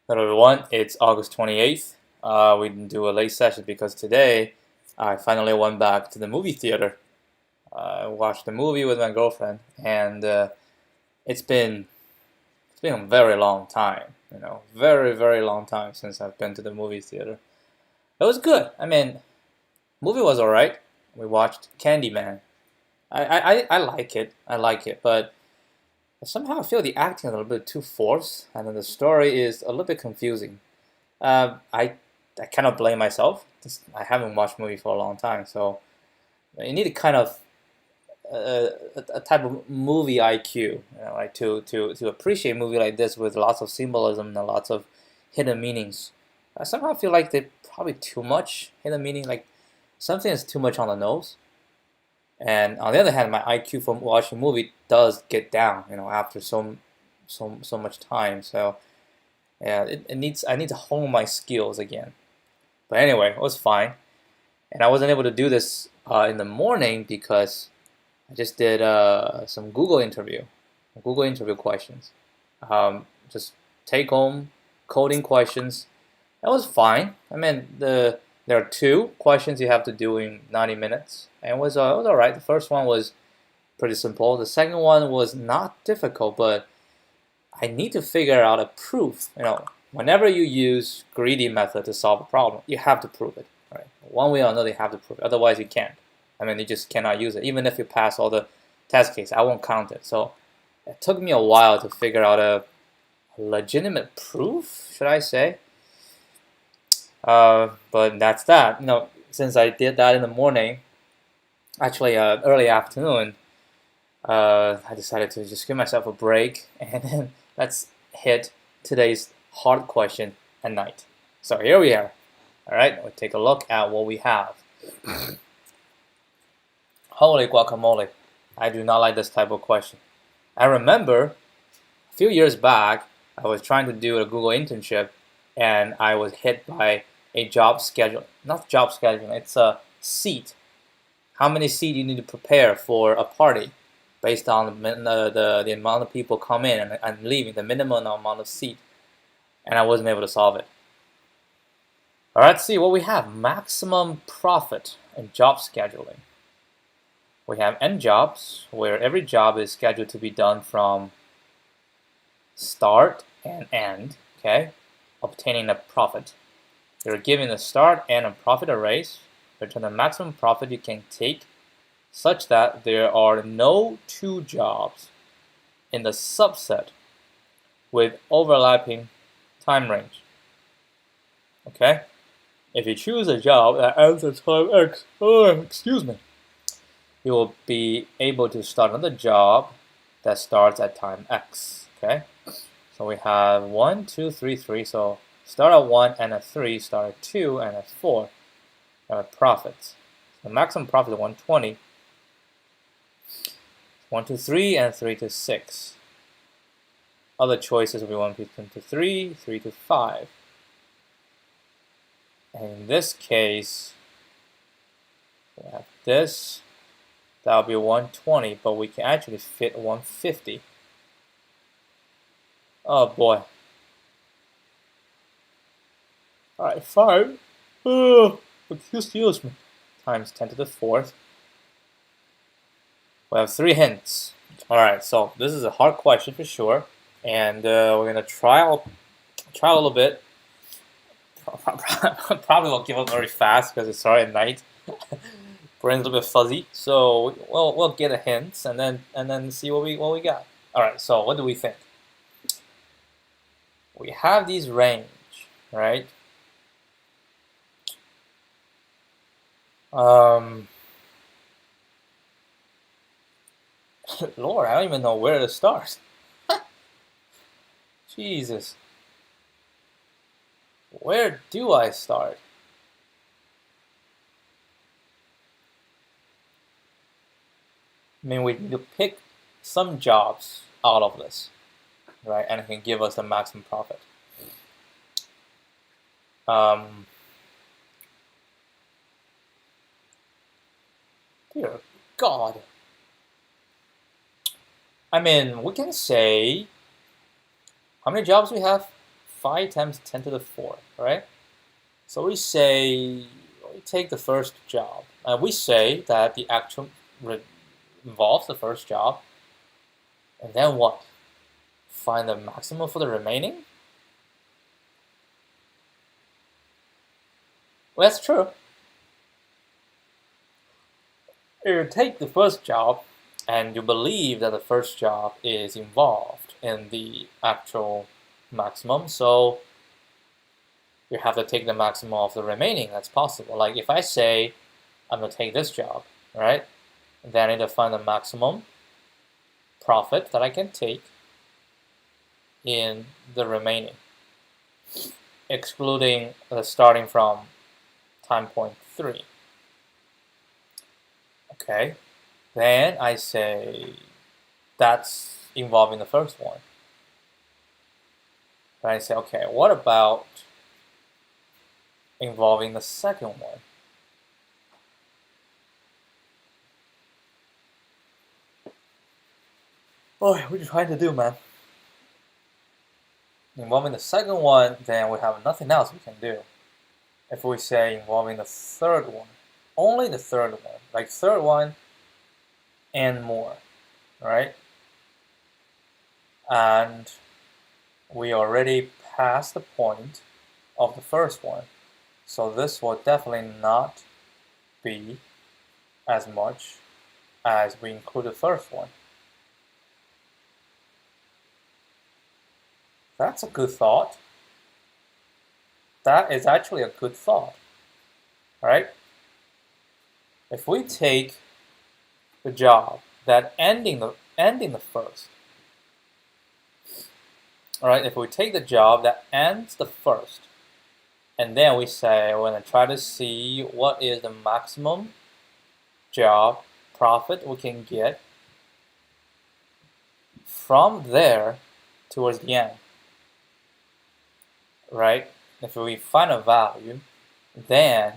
Hello everyone, it's August 28th. We didn't do a late session because today I finally went back to the movie theater. I watched the movie with my girlfriend, and it's been it's been a very long time, very long time since I've been to the movie theater. It was good. I mean, movie was alright. We watched Candyman. I like it. I like it, but somehow I feel the acting is a little bit too forced, and then the story is a little bit confusing. I cannot blame myself. I haven't watched movie for a long time, so you need a kind of a type of movie IQ, like to appreciate a movie like this with lots of symbolism and lots of hidden meanings. I somehow feel like they probably too much hidden meaning, like something is too much on the nose. And on the other hand, my IQ from watching movie does get down, after so much time. So yeah, I need to hone my skills again. But anyway, it was fine, and I wasn't able to do this in the morning because I just did some Google interview questions, just take home coding questions. That was fine. I mean, there are two questions you have to do in 90 minutes, and it was all right. The first one was pretty simple. The second one was not difficult, but I need to figure out a proof. Whenever you use greedy method to solve a problem, you have to prove it, right? One way or another, you have to prove it. Otherwise, you can't. I mean, you just cannot use it. Even if you pass all the test cases, I won't count it. So it took me a while to figure out a legitimate proof, should I say? But that's that. Since I did that in the morning, actually early afternoon, I decided to just give myself a break and then let's hit today's hard question at night. So here we are. All right, we'll take a look at what we have. Holy guacamole. I do not like this type of question. I remember a few years back, I was trying to do a Google internship and I was hit by a job schedule. Not job scheduling, it's a seat. How many seats you need to prepare for a party based on the amount of people come in and leaving, the minimum amount of seat. And I wasn't able to solve it. All right, let's see what we have. Maximum profit and job scheduling. We have end jobs, where every job is scheduled to be done from start and end, okay? Obtaining a profit. You're given a start and a profit arrays. Return the maximum profit you can take such that there are no two jobs in the subset with overlapping time range. Okay? If you choose a job that ends at time X, you will be able to start another job that starts at time X. Okay? So we have 1, 2, 3, 3. So start at 1 and at 3, start at 2 and at 4. Profits. The maximum profit is 120. 1 to 3 and 3 to 6. Other choices will be 1 to 3, 3 to 5. And in this case, we have this. That'll be 120, but we can actually fit 150. Oh boy. Alright, 5. Oh, excuse me. Times 10 to the 4th. We have 3 hints. Alright, so this is a hard question for sure. And we're going to try a little bit. Probably won't give up very fast because it's already at night. Brain's a little bit fuzzy. So we'll get a hint and then see what we got. Alright, so what do we think? We have these range, right? Lord, I don't even know where to start. Jesus. Where do I start? I mean, we need to pick some jobs out of this, right? And it can give us the maximum profit. Dear God. I mean, we can say, how many jobs we have? 5 times 10 to the 4, right? So we say, we take the first job. We say that the action involves the first job. And then what? Find the maximum for the remaining? Well, that's true. If you take the first job and you believe that the first job is involved in the actual maximum, so you have to take the maximum of the remaining that's possible. Like if I say I'm going to take this job, right? Then I need to find the maximum profit that I can take in the remaining, excluding the starting from time point 3. Okay, then I say that's involving the first one. Then I say, okay, what about involving the second one? Boy, what are you trying to do, man? Involving the second one, then we have nothing else we can do. If we say involving the third one, only the third one, like third one and more, right? And we already passed the point of the first one, so this will definitely not be as much as we include the first one. That's a good thought. That is actually a good thought. All right? If we take the job that ending the first, all right, if we take the job that ends the first, and then we say we're going to try to see what is the maximum job profit we can get from there towards the end, right? If we find a value, then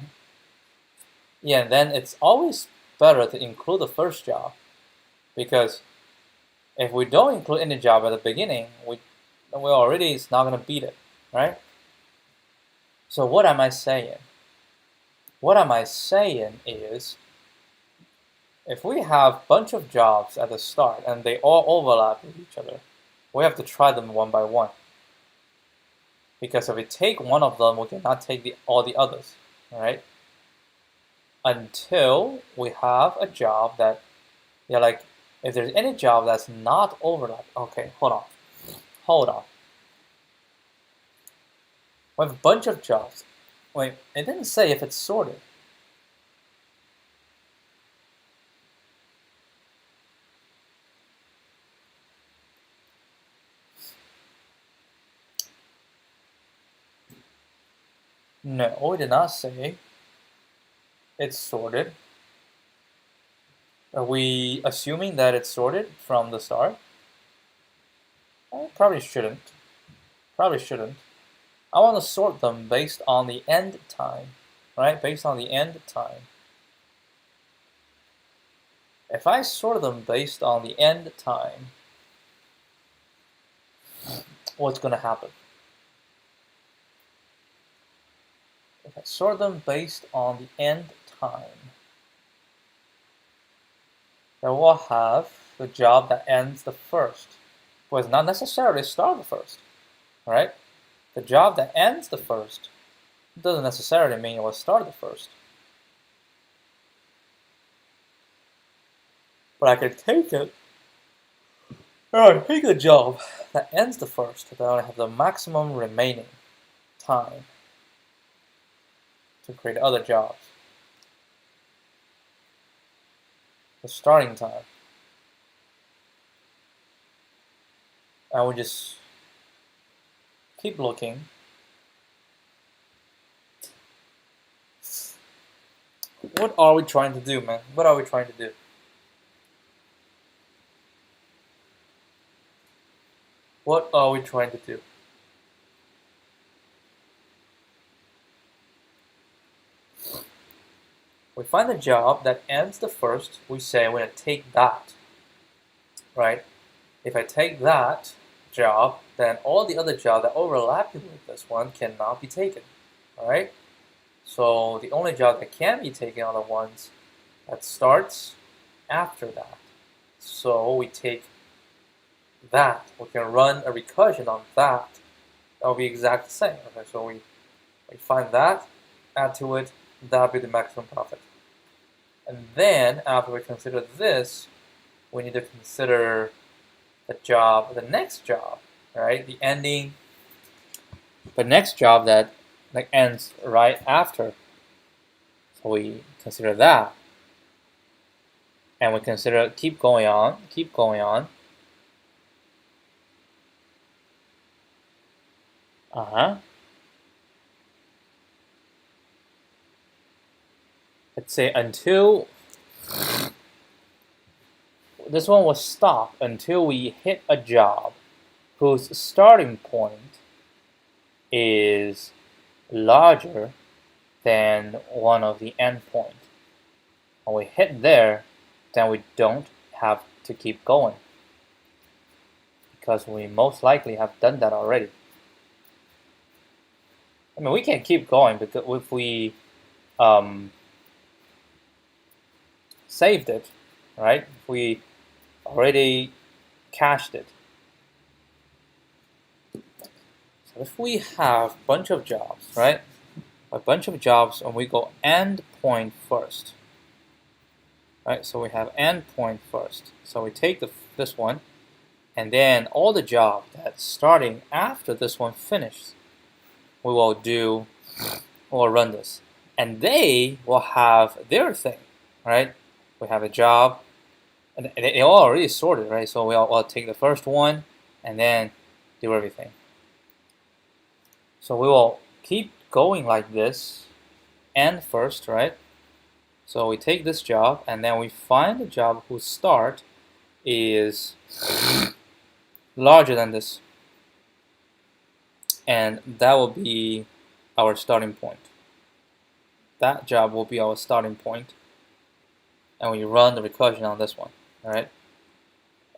it's always better to include the first job, because if we don't include any job at the beginning, we already is not going to beat it, right? So what am I saying? What am I saying is, if we have a bunch of jobs at the start and they all overlap with each other, we have to try them one by one. Because if we take one of them, we cannot take all the others, right? Until we have a job that, like, if there's any job that's not overlap, okay, hold on. We have a bunch of jobs. Wait, it didn't say if it's sorted. No, we did not say it's sorted. Are we assuming that it's sorted from the start? Probably shouldn't. I want to sort them based on the end time, right? Based on the end time. If I sort them based on the end time, what's going to happen? If I sort them based on the end time, then we'll have the job that ends the first. Well, it's not necessarily start the first, right? The job that ends the first doesn't necessarily mean it will start the first. But I could take it. Take the job that ends the first, then I have the maximum remaining time to create other jobs. The starting time. And we just keep looking. What are we trying to do, man? What are we trying to do? What are we trying to do? We find a job that ends the first, we say I'm going to take that, right? If I take that, job, then all the other jobs that overlap with this one cannot be taken. Alright? So the only job that can be taken are the ones that starts after that. So we take that. We can run a recursion on that. That will be exactly the same. Okay, so we find that, add to it, that will be the maximum profit. And then after we consider this, we need to consider the next job, right? The next job that ends right after. So we consider that. And we consider keep going on. Let's say until this one will stop until we hit a job whose starting point is larger than one of the endpoint. When we hit there, then we don't have to keep going because we most likely have done that already. I mean, we can keep going because if we saved it, right? If we already cached it. So if we have a bunch of jobs, right? A bunch of jobs and we go endpoint first. Right? So we have endpoint first. So we take this one and then all the jobs that's starting after this one finishes, we'll run this. And they will have their thing, right? We have a job, and they all already sorted, right? So we'll take the first one and then do everything. So we will keep going like this, end first, right? So we take this job and then we find a job whose start is larger than this. And that will be our starting point. That job will be our starting point. And we run the recursion on this one, all right?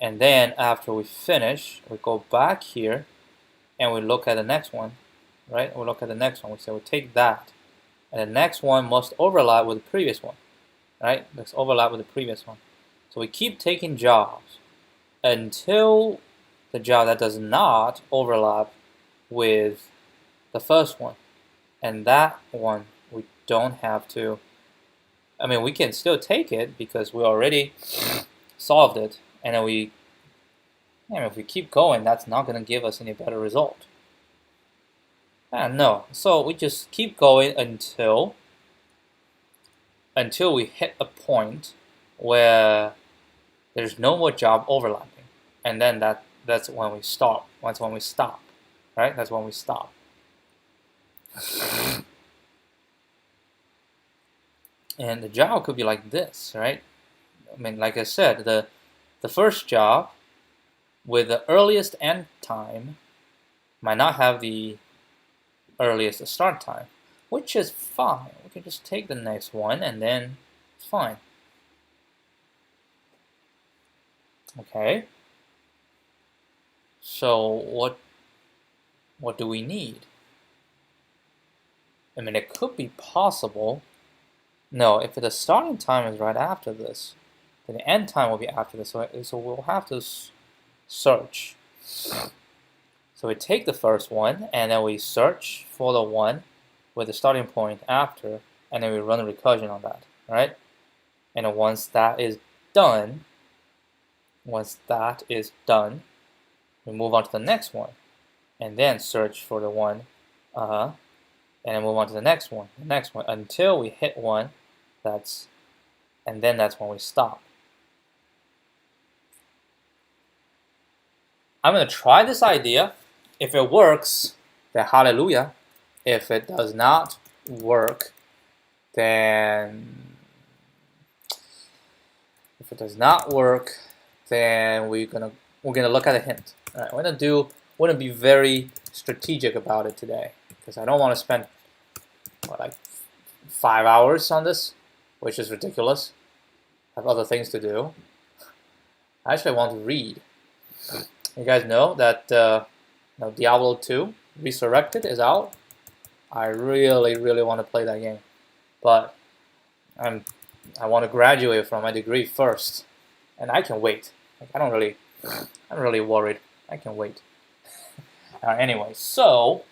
And then after we finish, we go back here and we look at the next one, right? We look at the next one. We say we take that, and the next one must overlap with the previous one, right? Let's overlap with the previous one. So we keep taking jobs until the job that does not overlap with the first one, and that one we don't have to. I mean, we can still take it because we already solved it, and then if we keep going, that's not going to give us any better result. No, so we just keep going until we hit a point where there's no more job overlapping, and then that's when we stop. That's when we stop, right? That's when we stop. And the job could be like this, right? I mean, like I said, the first job with the earliest end time might not have the earliest start time, which is fine. We can just take the next one and then it's fine. Okay. So what do we need? I mean, it could be possible. No, if the starting time is right after this, then the end time will be after this. So we'll have to search. So we take the first one, and then we search for the one with the starting point after, and then we run a recursion on that, right? And then once that is done, we move on to the next one, and then search for the one, and then move on to the next one, until we hit one, and then that's when we stop. I'm going to try this idea. If it works, then hallelujah. If it does not work, then we're gonna look at a hint. All right, we're gonna be very strategic about it today because I don't want to spend like 5 hours on this, which is ridiculous. I have other things to do. I actually want to read. You guys know that Diablo 2 Resurrected is out. I really, really want to play that game, but I want to graduate from my degree first, and I can wait. Like, I'm really worried. I can wait. Anyway, so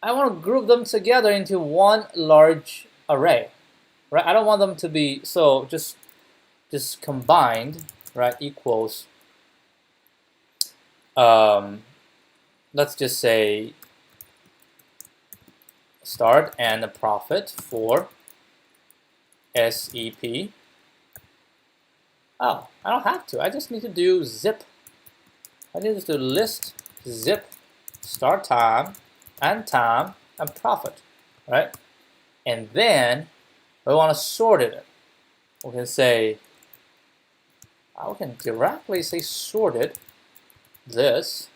I want to group them together into one large array, right? I don't want them to be so just combined, right? Equals. Let's just say start and a profit for SEP. Oh, I don't have to. I just need to do zip. I need to do list zip start time and profit, right? And then we want to sort it. We can say, I can directly say sorted this,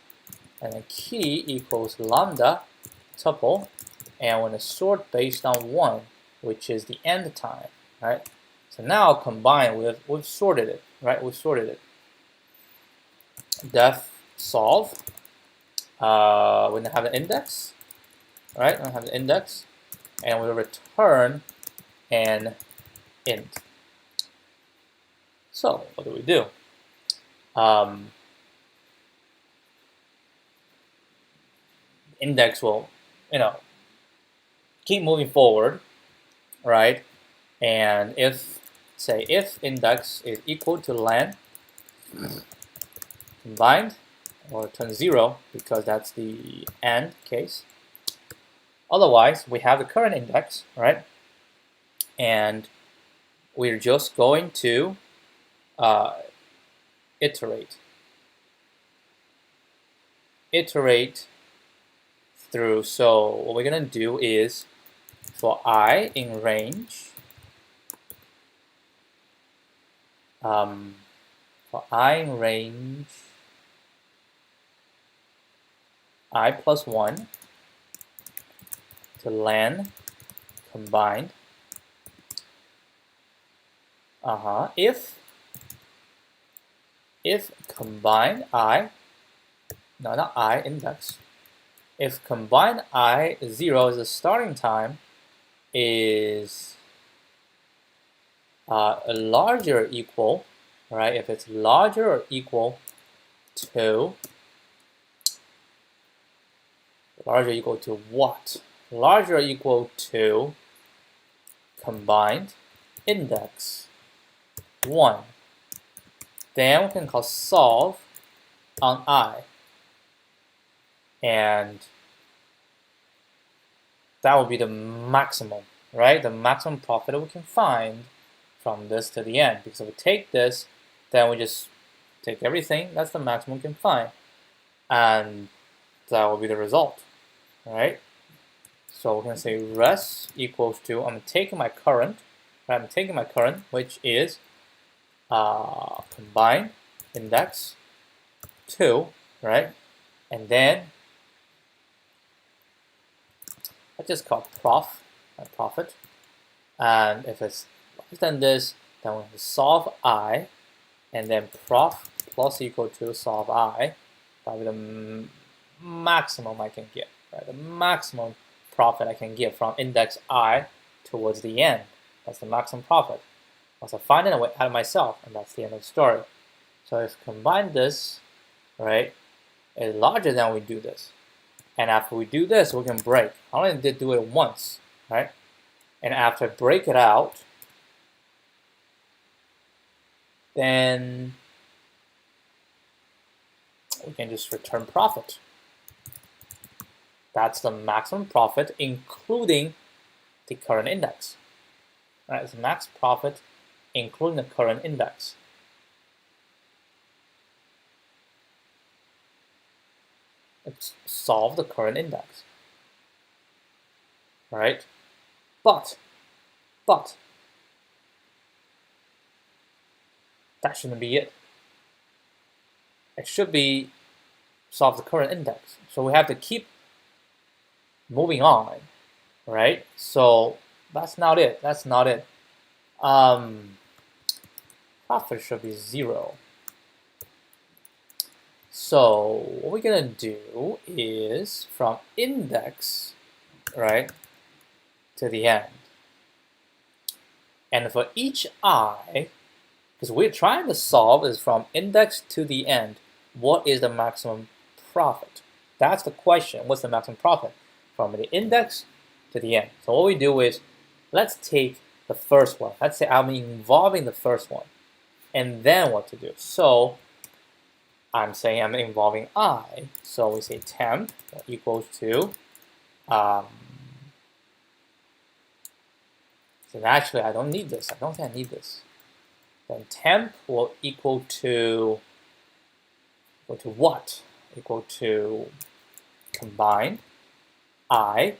and then key equals lambda tuple, and we're going to sort based on 1, which is the end time, right? So now combined with, we've sorted it, right? We've sorted it. Def solve. We're going to have an index, right? We're going to have an index, and we'll return an int. So what do we do? Index will, keep moving forward, right? And if index is equal to len combined, or return 0 because that's the AND case. Otherwise, we have the current index, right? And we're just going to iterate through. So what we're going to do is for I in range, I plus 1 to len combined. If combined I, no, not I, index. If combined I 0 is the starting time is larger or equal, right? If it's larger or equal to what? Larger or equal to combined index 1. Then we can call solve on I. And that will be the maximum, right? The maximum profit we can find from this to the end. Because if we take this, then we just take everything. That's the maximum we can find. And that will be the result, right? So we're going to say res equals to, I'm taking my current, which is combine index 2, right? And then I just call profit. And if it's less than this, then we solve I, and then prof plus equal to solve I. That will be the maximum I can get, right? The maximum profit I can get from index I towards the end. That's the maximum profit. Once I find it, I add it myself, and that's the end of the story. So if combine this, right, is larger than we do this. And after we do this, we can break. I only did do it once, right? And after I break it out, then we can just return profit. That's the maximum profit, including the current index. Right? It's max profit, including the current index. Let's solve the current index. Right? But that shouldn't be it. It should be solve the current index. So we have to keep moving on, right? So that's not it. Profit should be 0. So what we're gonna do is from index, right, to the end. And for each I, because we're trying to solve is from index to the end, what is the maximum profit? That's the question. What's the maximum profit? From the index to the end. So what we do is, let's take the first one. Let's say I'm involving the first one. And then what to do? So I'm saying I'm involving I. So we say temp equals to, so actually I don't need this. I don't think I need this. Then temp will equal to what? Equal to combine I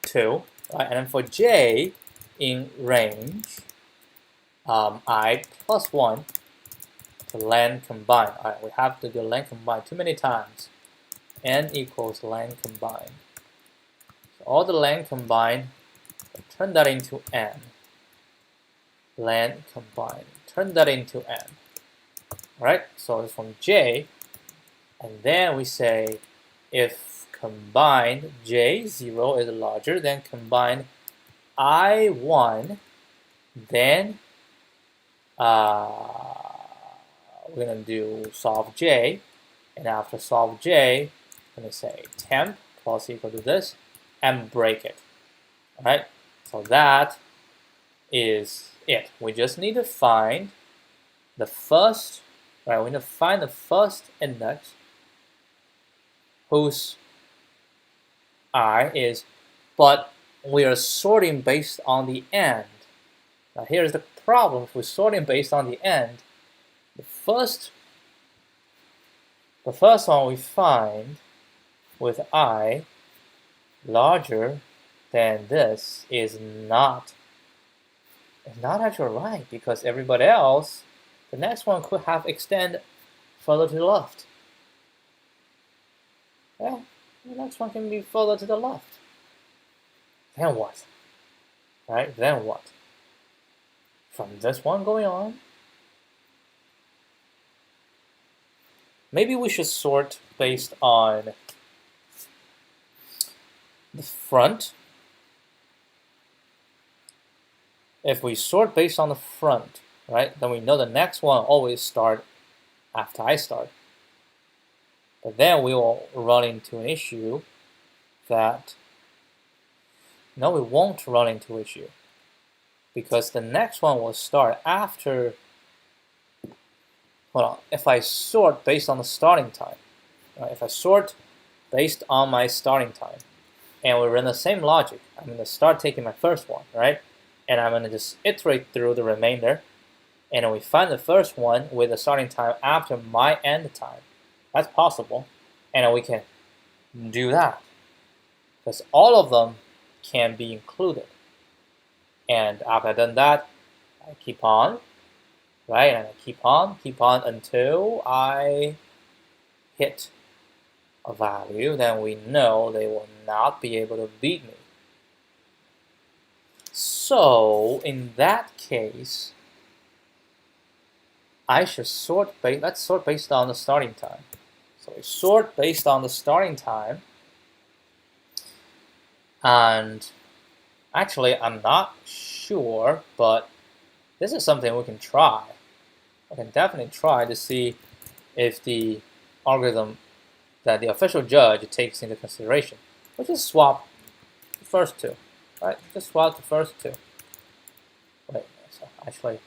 2, right? And then for j in range, I plus 1 to len combine. All right, we have to do len combine too many times. N equals len combine. So all the len combine, turn that into n. Len combine, turn that into n. All right, so it's from j, and then we say if combined j0 is larger than combined I1, then we're going to do solve j, and after solve j, I'm going to say temp plus equal to this, and break it. All right, so that is it. We just need to find the first, right? We need to find the first index whose I is, but we are sorting based on the end. Now here's the problem. If we're sorting based on the end, the first one we find with I larger than this is not actually right, because everybody else, the next one could have extend further to the left. Yeah, the next one can be further to the left. Then what? Right? Then what? From this one going on, maybe we should sort based on the front. If we sort based on the front, right, then we know the next one always start after I start. But then we will run into an issue that, no, we won't run into issue, because the next one will start after, well, if I sort based on the starting time, right, if I sort based on my starting time, and we run the same logic, I'm going to start taking my first one, right, and I'm going to just iterate through the remainder, and we find the first one with the starting time after my end time. That's possible, and we can do that, because all of them can be included. And after I've done that, I keep on, right? And I keep on until I hit a value. Then we know they will not be able to beat me. So in that case, I should sort let's sort based on the starting time. So we sort based on the starting time, and actually I'm not sure, but this is something we can try. I can definitely try to see if the algorithm that the official judge takes into consideration. We'll just swap the first two, right? Just swap the first two. Wait, so actually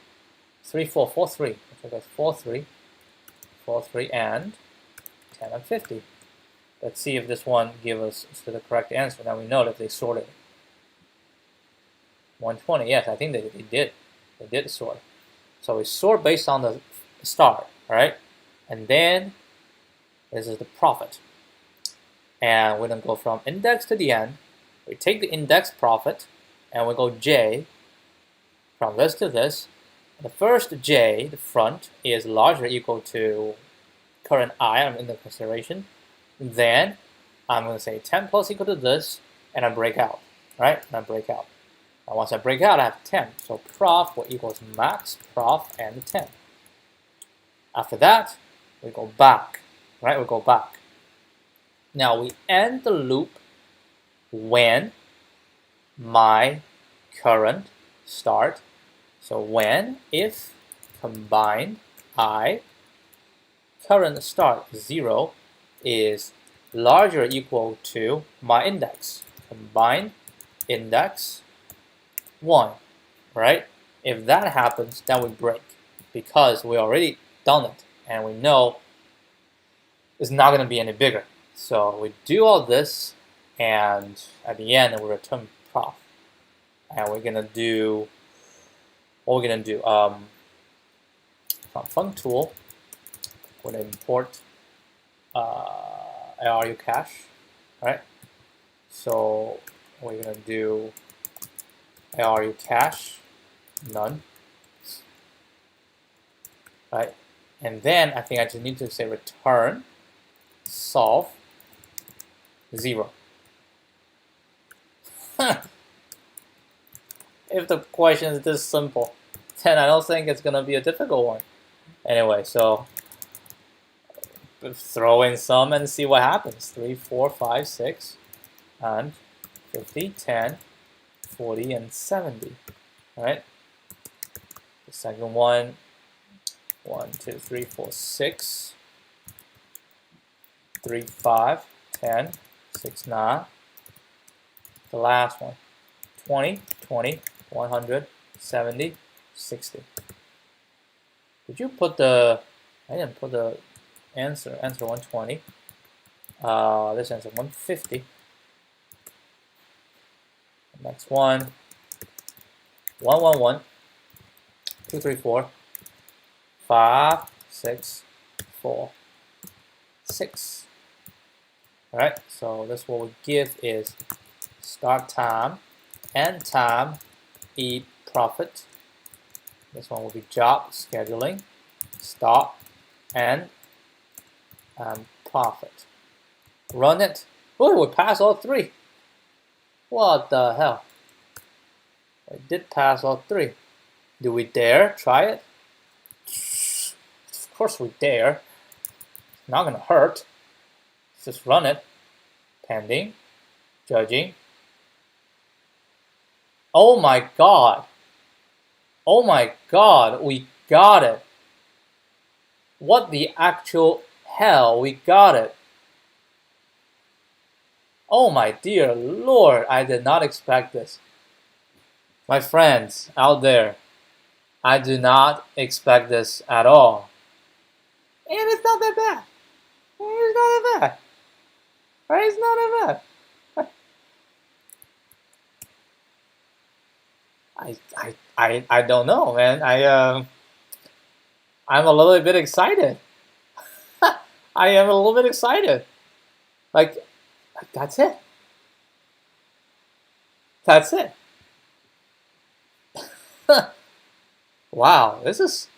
3, 4, 4, 3. So that's 4, 3, 4, 3, and 10 and 50. Let's see if this one gives us the correct answer. Now we know that they sorted 120. Yes, I think they did. They did sort. So we sort based on the start, right? And then this is the profit. And we're going to go from index to the end. We take the index profit, and we go j from this to this. The first j, the front, is larger or equal to current I I'm in the consideration. Then I'm going to say 10 plus equal to this, and I break out, right? And I break out. And once I break out, I have 10. So prof will equals max prof and 10. After that, we go back right? We go back. Now we end the loop when my current start. So when if combined I current start 0 is larger or equal to my index. Combined index 1, right? If that happens, then we break because we already done it and we know it's not going to be any bigger. So we do all this, and at the end we return prof. And we're gonna do what we're gonna do. From func tool, we're gonna import ARU cache, right? So we're gonna do ARU cache none, right? And then I think I just need to say return solve 0. If the question is this simple, then I don't think it's gonna be a difficult one. Anyway, so throw in some and see what happens. 3, 4, 5, 6, and 50, 10, 40, and 70. Right? The second one, 1, 2, 3, 4, 6, 3, 5, 10, 6, 9. The last one, 20, 20, 100, 70, 60. Did you put the, I didn't put the answer 120. This answer 150. Next one, 111, 2, 3, 4, 5, 6, 4, 6. All right, so this what we give is start time, end time, eat profit. This one will be job scheduling, start, end, and profit. Run it. Oh, we passed all 3. What the hell? We did pass all 3. Do we dare try it? Of course we dare. It's not gonna hurt. Just run it. Pending. Judging. Oh my god. Oh my god, we got it. What the actual hell? We got it. Oh my dear lord, I did not expect this. My friends out there, I do not expect this at all. And it's not that bad. It's not that bad. Right? It's not that bad. I don't know, man. I'm a little bit excited. I am a little bit excited. Like that's it. That's it. Wow, this is.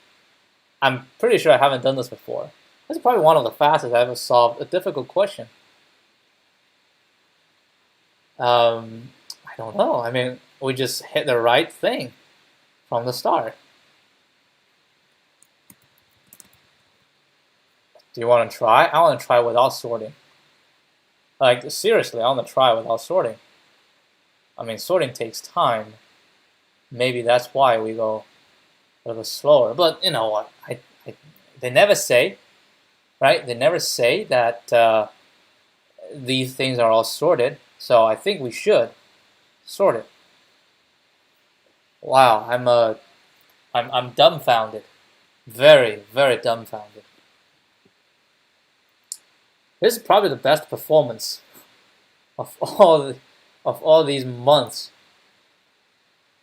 I'm pretty sure I haven't done this before. This is probably one of the fastest I ever solved a difficult question. I don't know. I mean, we just hit the right thing from the start. Do you want to try? I want to try without sorting. Like, seriously, I want to try without sorting. I mean, sorting takes time. Maybe that's why we go a little slower. But you know what? They never say, right? They never say that these things are all sorted. So I think we should sort it. Wow, I'm dumbfounded. Very, very dumbfounded. This is probably the best performance of all these months.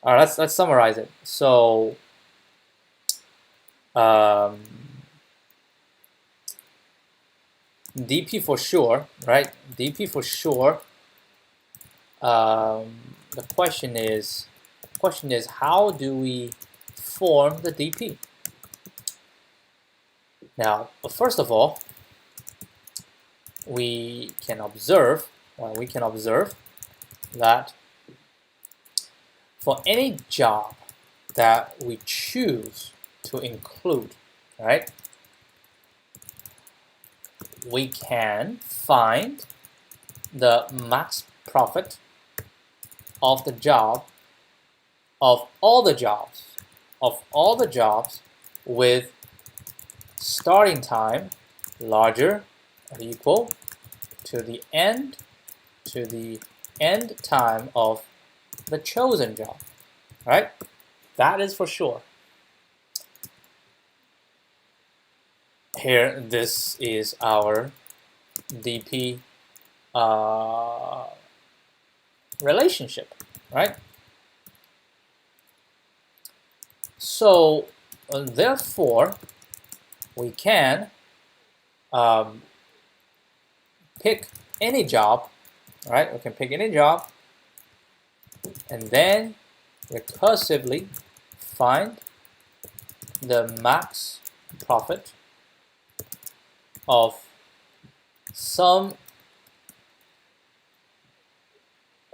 All right, let's summarize it. So, DP for sure, right? DP for sure. The question is how do we form the DP? Now, first of all, we can observe that for any job that we choose to include, right? we can find the max profit of the job of all the jobs with starting time larger or equal to the end time of the chosen job, right? That is for sure. Here, this is our DP relationship, right? So, therefore, we can pick any job, right? We can pick any job and then recursively find the max profit of some.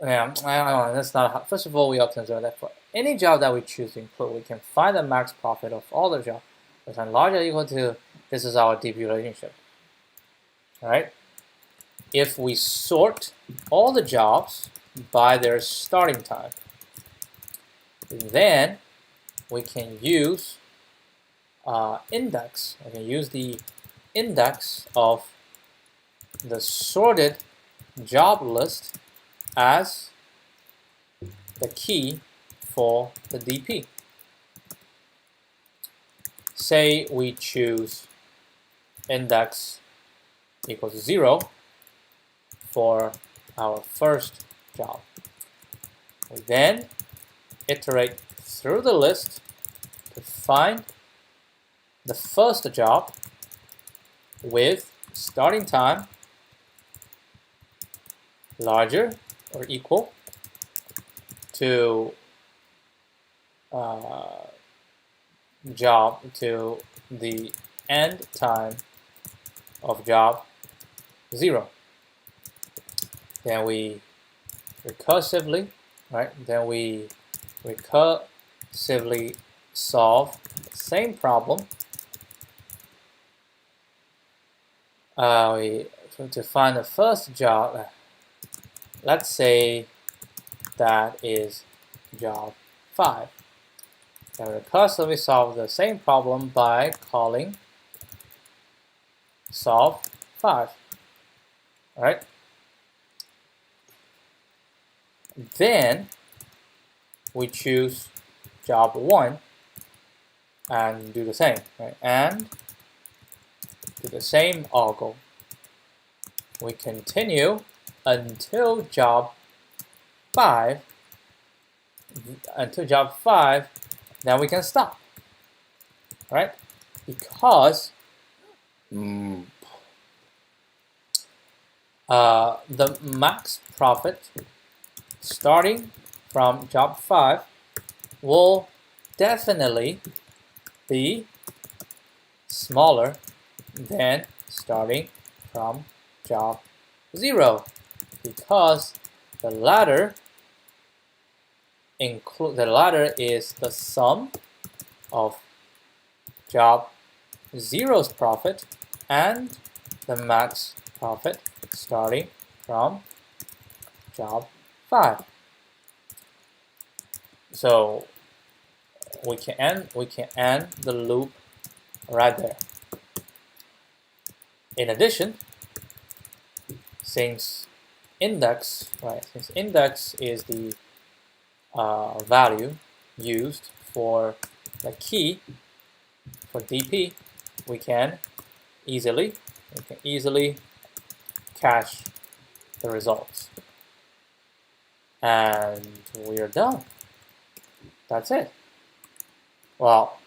Yeah, I don't know, that's not how. First of all, we observe that for any job that we choose to include, we can find the max profit of all the jobs with n larger or equal to, this is our DP relationship. All right? If we sort all the jobs by their starting time, then we can use index. We can use the index of the sorted job list as the key for the DP. Say we choose index equals 0 for our first job. We then iterate through the list to find the first job with starting time larger or equal to the end time of job 0. Then we recursively, solve the same problem. To find the first job, let's say that is job 5. Then recursively solve the same problem by calling solve 5. All right. Then we choose job 1 and do the same, right? And do the same algo. We continue until job 5. Then we can stop, right? Because the max profit starting from job 5 will definitely be smaller than starting from job 0, because the latter is the sum of job 0's profit and the max profit starting from job 5. So we can end the loop right there. In addition, since index is the value used for the key for DP, we can easily cache the results, and we are done. That's it. Well,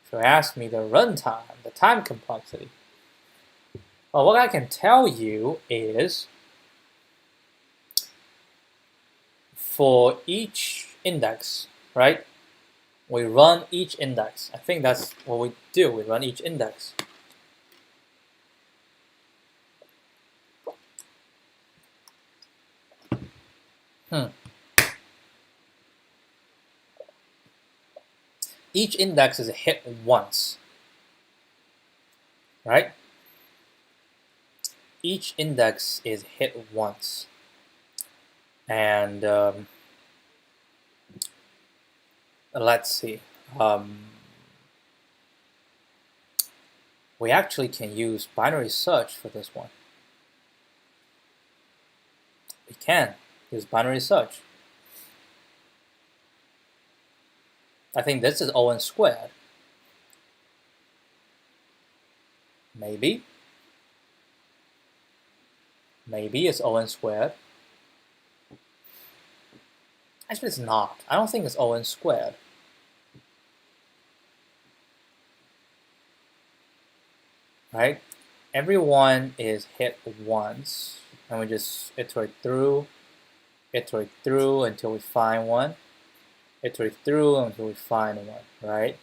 if you ask me the runtime, the time complexity, well, what I can tell you is for each index, right? We run each index. I think that's what we do. We run each index. Each index is hit once. right? Each index is hit once. And let's see. We actually can use binary search for this one. We can use binary search. I think this is O(n) squared. Maybe. Maybe it's O(n) squared. Actually, it's not. I don't think it's O(n) squared. Right? Everyone is hit once, and we just iterate through until we find one, iterate through until we find one, right?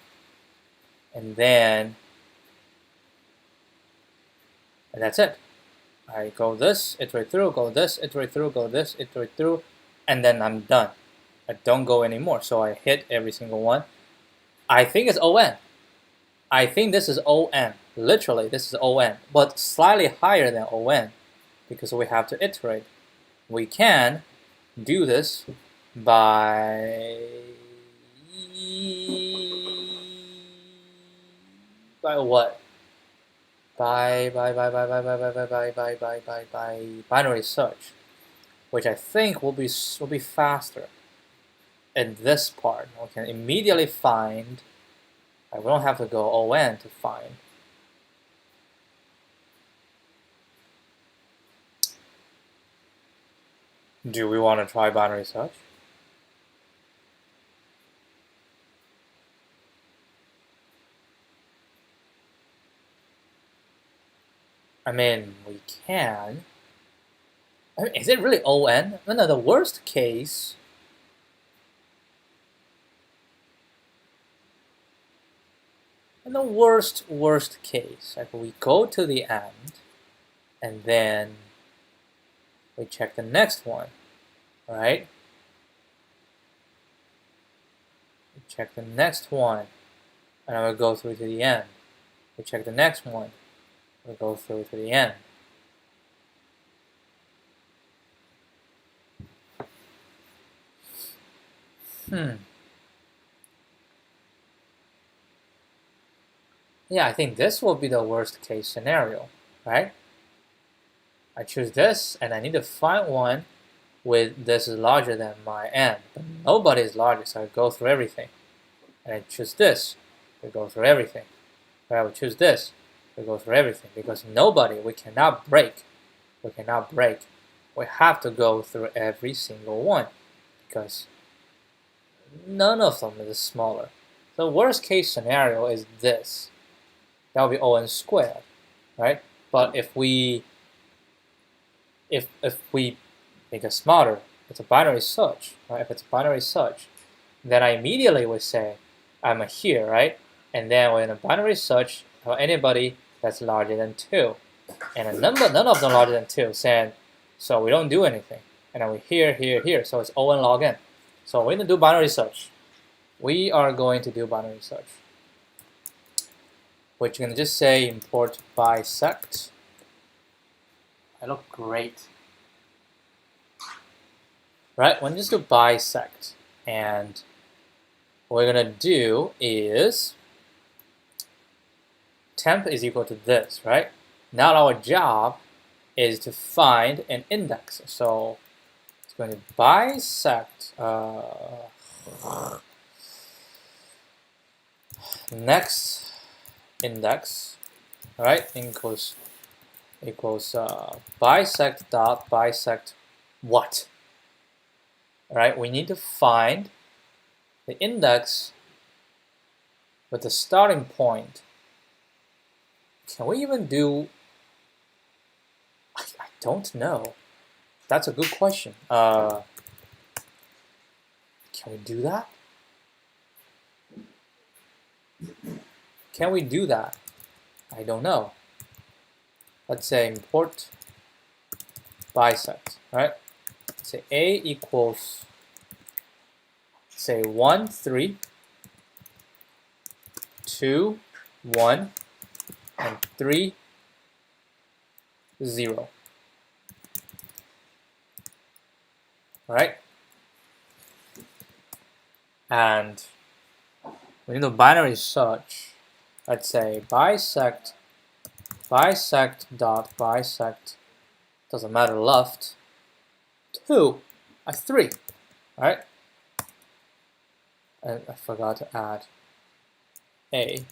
And that's it. I go this, iterate through, go this, iterate through, go this, iterate through, and then I'm done. I don't go anymore, so I hit every single one. I think it's O(n). I think this is O(n). Literally, this is O(n), but slightly higher than O(n), because we have to iterate. We can do this by what? By binary search, which I think will be faster. In this part, we can immediately find. We don't have to go O(n) to find. Do we want to try binary search? I mean, we can. I mean, is it really O(n)? No, the worst case. In the worst case, like we go to the end, and then we check the next one, right? We check the next one, and then we go through to the end. We check the next one, we go through to the end. Yeah, I think this will be the worst case scenario, right? I choose this, and I need to find one with this is larger than my n, but nobody is larger, so I go through everything. And I choose this, we go through everything. Right, we choose this, we go through everything, because nobody, we cannot break. We cannot break. We have to go through every single one, because none of them is smaller. The worst case scenario is this. That would be O(n) squared, right? But if we make it smarter, it's a binary search, right? If it's a binary search, then I immediately would say I'm here, right? And then in a binary search, anybody that's larger than 2, and a number none of them larger than 2, saying so we don't do anything. And then we here, so it's O(n) log n. So we're gonna do binary search. We are going to do binary search, which you can just say import bisect. I look great. Right, we'll just do bisect. And what we're gonna do is temp is equal to this, right? Now our job is to find an index. So it's going to bisect next index, right? Equals bisect dot bisect what? Right? We need to find the index with the starting point. Can we even do? I don't know. That's a good question. Can we do that? Can we do that? I don't know. Let's say import bisect, right? Say A equals, say 1, 3, 2, 1, and 3, 0. Right? And we need a binary search. Let's say bisect dot bisect, doesn't matter, left 2, 3. Right? And I forgot to add a.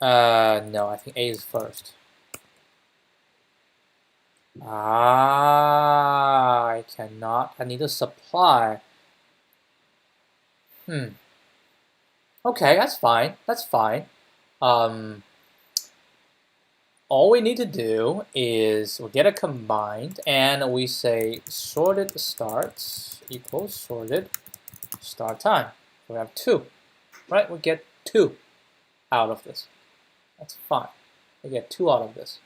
No, I think a is first. I cannot. I need a supply. Okay, that's fine. That's fine. All we need to do is we get a combined, and we say sorted starts equals sorted start time. We have 2, right? We get 2 out of this. That's fine. We get 2 out of this.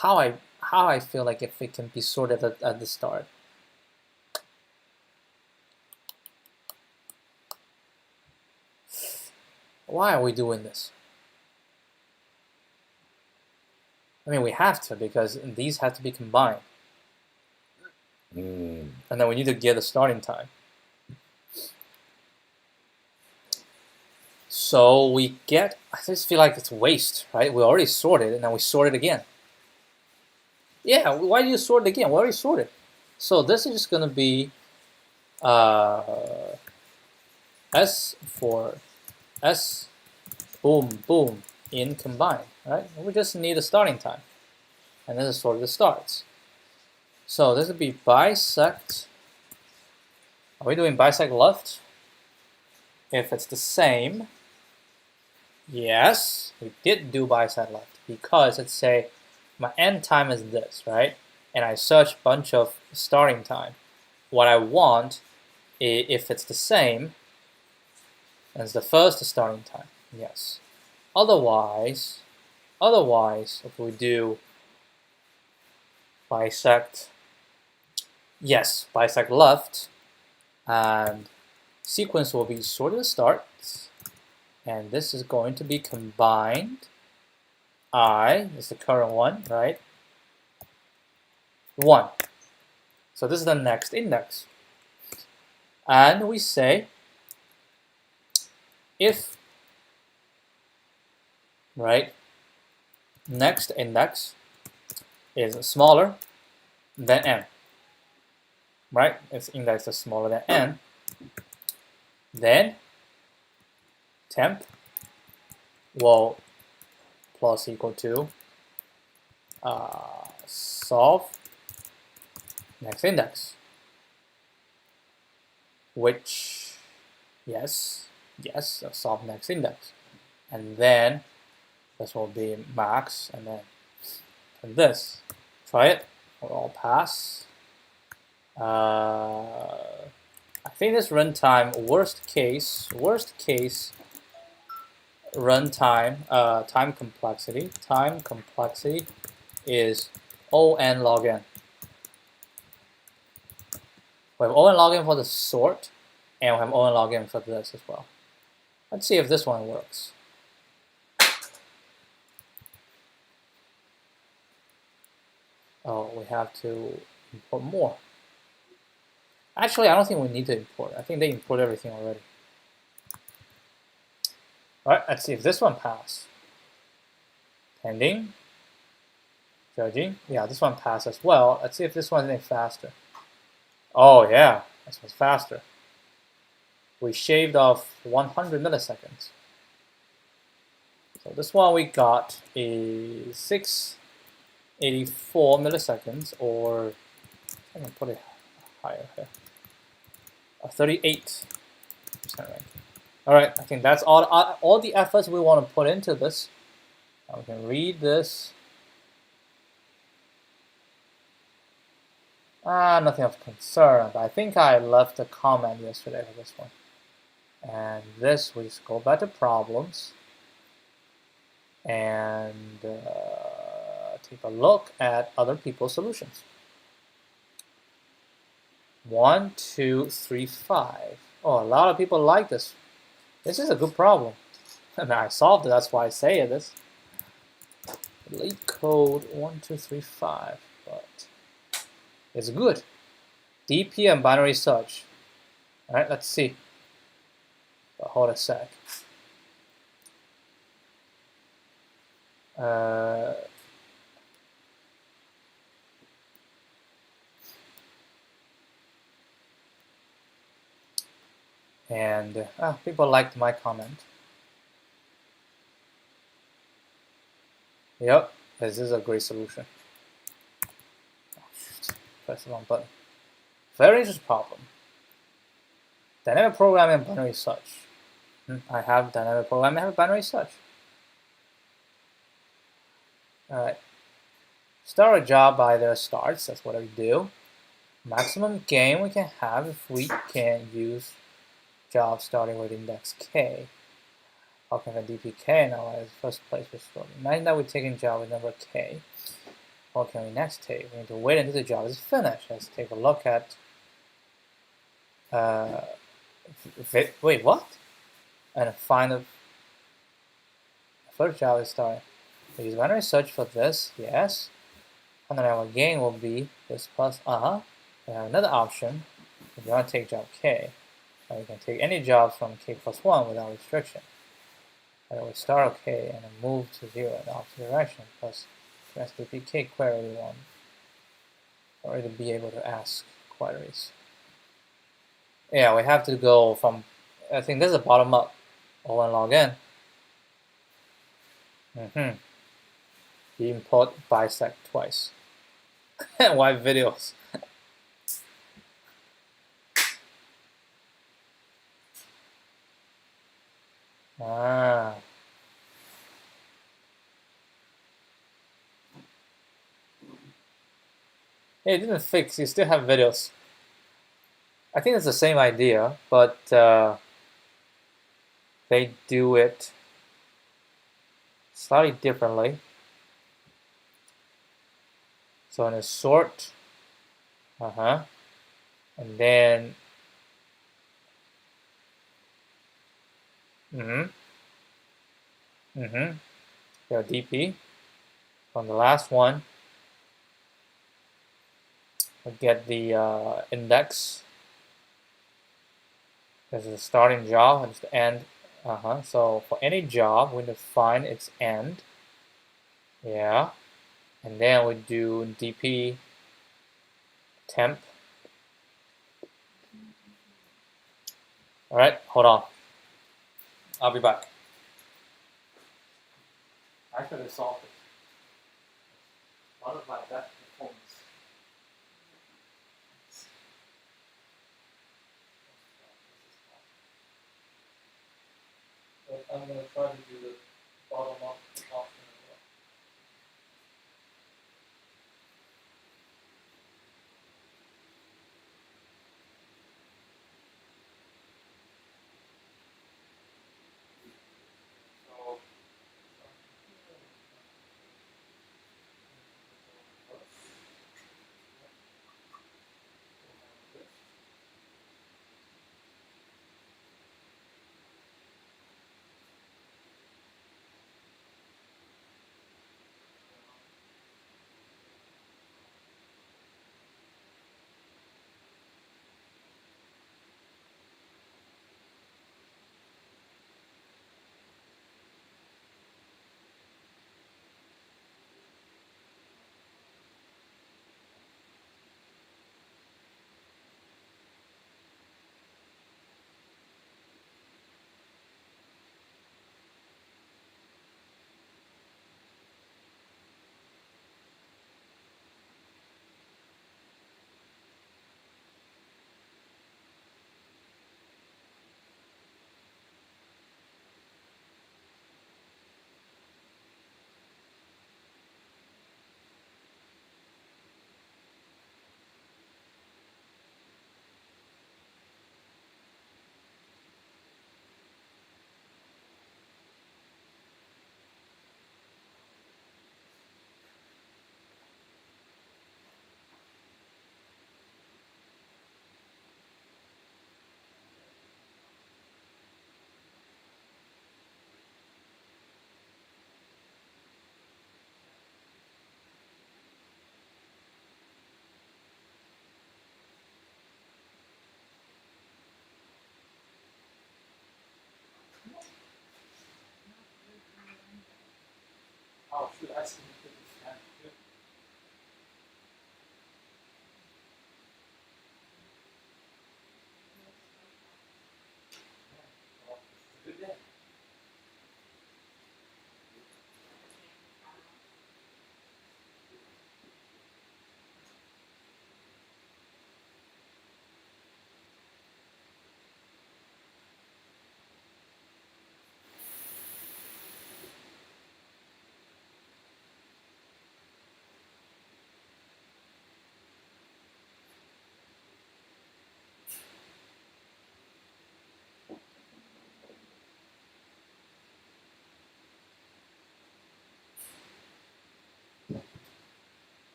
How I feel like if it can be sorted at the start. Why are we doing this? I mean, we have to, because these have to be combined. And then we need to get a starting time. So we get, I just feel like it's waste, right? We already sorted, and then we sort it again. Yeah, why do you sort it again? We already sorted. So this is just going to be S for S, boom, boom, in combined, right? We just need a starting time. And this is sort of the starts. So this would be bisect. Are we doing bisect left? If it's the same, yes, we did do bisect left, because let's say my end time is this, right? And I search a bunch of starting time. What I want, if it's the same, is the first starting time, yes. Otherwise, if we do bisect, yes, bisect left, and sequence will be sorted starts, and this is going to be combined. I is the current one, right? 1. So this is the next index. And we say if, right, next index is smaller than n, right? Its index is smaller than n, then temp will plus equal to solve next index, which, yes, solve next index. And then this will be max, and then this. Try it, we'll all pass. I think this runtime, worst case runtime, time complexity is O(n) log n. We have O(n) log n for the sort, and we have O(n) log n for this as well. Let's see if this one works. Oh, we have to import more. Actually, I don't think we need to import. I think they import everything already. All right, let's see if this one passed. Pending. Judging. Yeah, this one passed as well. Let's see if this one's any faster. Oh yeah, this one's faster. We shaved off 100 milliseconds. So this one we got is 684 milliseconds, or I'm gonna put it higher here. 38%. Right. All right, I think that's all the efforts we want to put into this. Now we can read this. Nothing of concern, but I think I left a comment yesterday for this one. And this, we just go back to problems and take a look at other people's solutions. 1, 2, 3, 5. Oh, a lot of people like this. This is a good problem. I mean, I solved it. That's why I say it is. LeetCode 1235, but it's good. DP and binary search. All right, let's see. But hold a sec. And people liked my comment. Yep, this is a great solution. Oh, shoot. Press the wrong button. Very interesting problem. Dynamic programming and binary search. I have dynamic programming, I have binary search. Alright. Start a job by their starts, that's what I do. Maximum gain we can have if we can use job starting with index k. How can I dpk now as first place for story? Imagine that we're taking job with number k. What can we next take? We need to wait until the job is finished. Let's take a look at wait, what? And find the first job is starting. We use binary search for this, yes. And then our gain will be this plus We have another option. If you want to take job k, you can take any jobs from k plus 1 without restriction. And we start k and then move to 0 in the opposite direction, plus dpk query we want, or to be able to ask queries. Yeah, we have to go from, I think this is a bottom up. O1 login. Import bisect twice. Why videos? Hey, it didn't fix, you still have videos. I think it's the same idea, but they do it slightly differently. So in a sort, and then your DP from the last one. We'll get the index. This is the starting job and it's the end. So for any job, we define its end. Yeah. And then we do DP temp. All right, hold on. I'll be back. I could have solved it. What about that performance? But I'm going to try to do the bottom up option as well.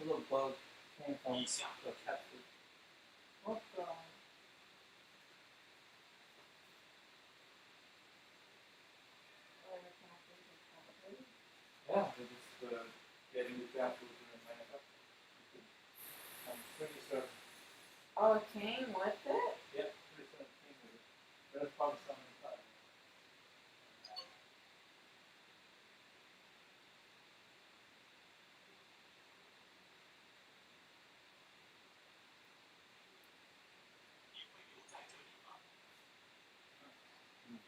a little bug came from the cat food. What the? Yeah, they're just getting the cat food and then I'm pretty certain. Oh, it came with it? Yeah, pretty certain it came with it. There's probably something inside.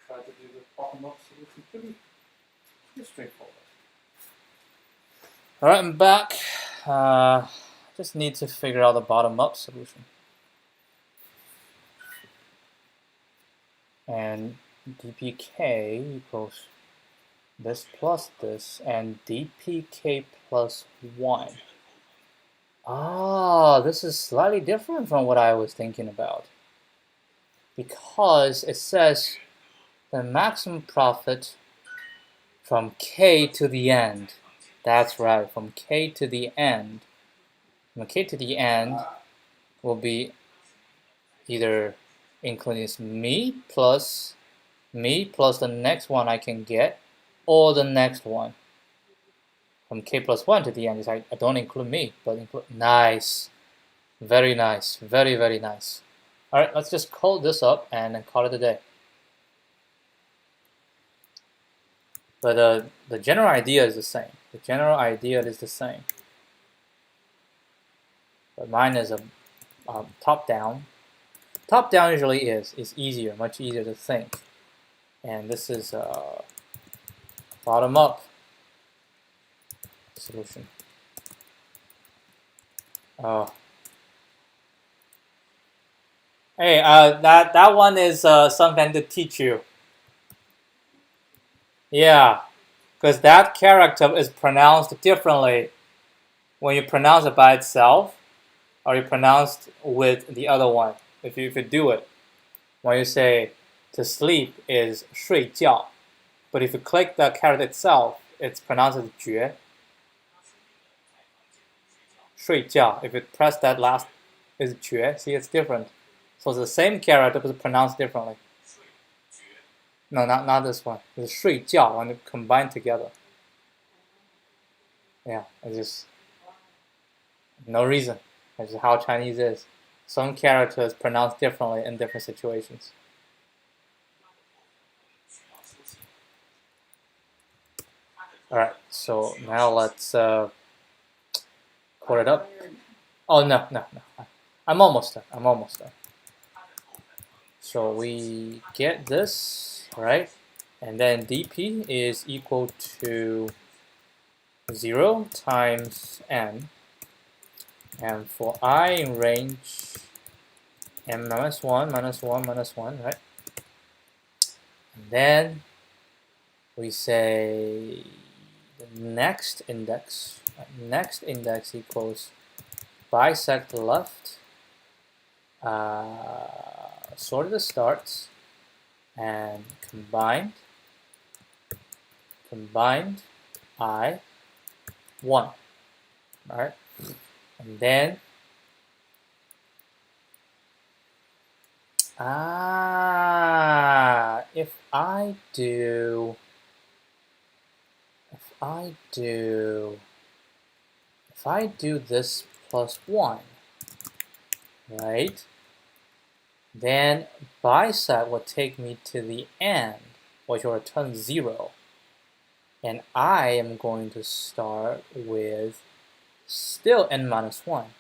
Try to do the bottom-up solution. Pretty straightforward. All right, I'm back. Just need to figure out the bottom-up solution. And dpk equals this plus this, and dpk plus 1. Ah, this is slightly different from what I was thinking about. Because it says the maximum profit from k to the end. That's right, from k to the end. From k to the end will be either including me plus the next one I can get, or the next one. From k plus 1 to the end is I don't include me, but include. Nice. Very nice. Very, very nice. All right, let's just code this up and then call it a day. But the general idea is the same. The general idea is the same. But mine is a top-down. Top-down usually is easier, much easier to think. And this is a bottom-up solution. Hey, that one is something to teach you. Yeah, because that character is pronounced differently when you pronounce it by itself, or you pronounce with the other one. If you do it, when you say to sleep is 睡觉, but if you click the character itself, it's pronounced as 觉. 睡觉. If you press that last, is 觉. See, it's different. So it's the same character, but it's pronounced differently. No, not this one. It's 睡觉 when combined together. Yeah, it's just no reason. That's just how Chinese is. Some characters pronounced differently in different situations. All right, so now let's code it up. Oh no. I'm almost done. So we get this, right? And then dp is equal to 0 times n. And for I in range m minus 1, right? And then we say the next index. Next index equals bisect left, sort the starts, and combined I 1. All right, and then if I do this plus 1, right? Then bisect will take me to the end, which will return 0. And I am going to start with still n minus 1.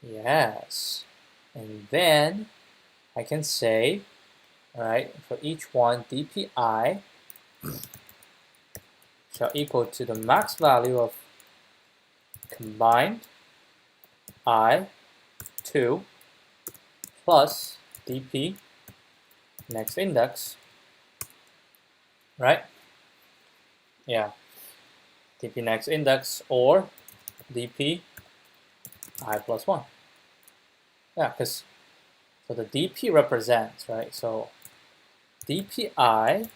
Yes. And then I can say, all right, for each one, dpi shall equal to the max value of combined I 2 plus dp next index, right? Yeah, dp next index or dp I plus 1. Yeah, because so the dp represents, right? So dpi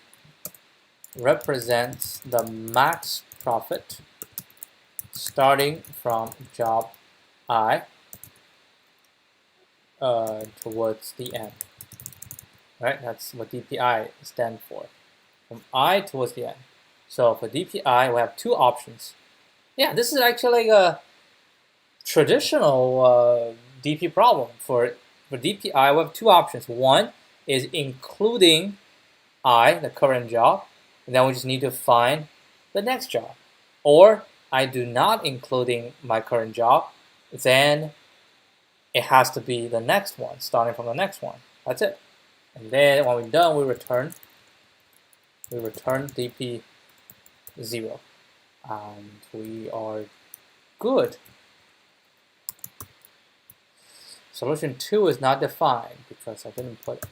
represents the max profit starting from job I towards the end. Right? That's what DPI stands for. From I towards the end. So for DPI, we have two options. Yeah, this is actually a traditional DP problem. For DPI, we have two options. One is including I, the current job, and then we just need to find the next job. Or I do not including my current job, then it has to be the next one, starting from the next one. That's it. And then when we're done, we return DP 0. And we are good. Solution 2 is not defined because I didn't put it.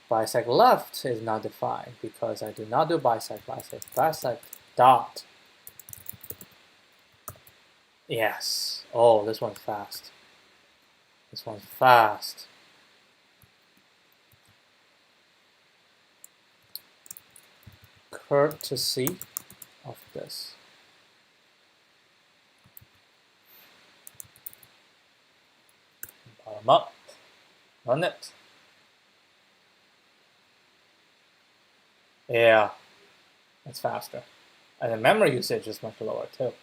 Bisect left is not defined because I do not do bisect. I say bisect dot. Yes. Oh, this one's fast. This one's fast. Courtesy of this. Bottom up. Run it. Yeah, it's faster. And the memory usage is much lower too.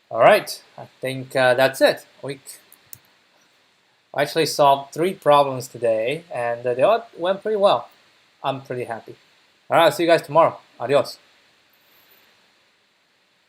All right, I think that's it. We actually solved 3 problems today, and they all went pretty well. I'm pretty happy. All right, I'll see you guys tomorrow. Adios.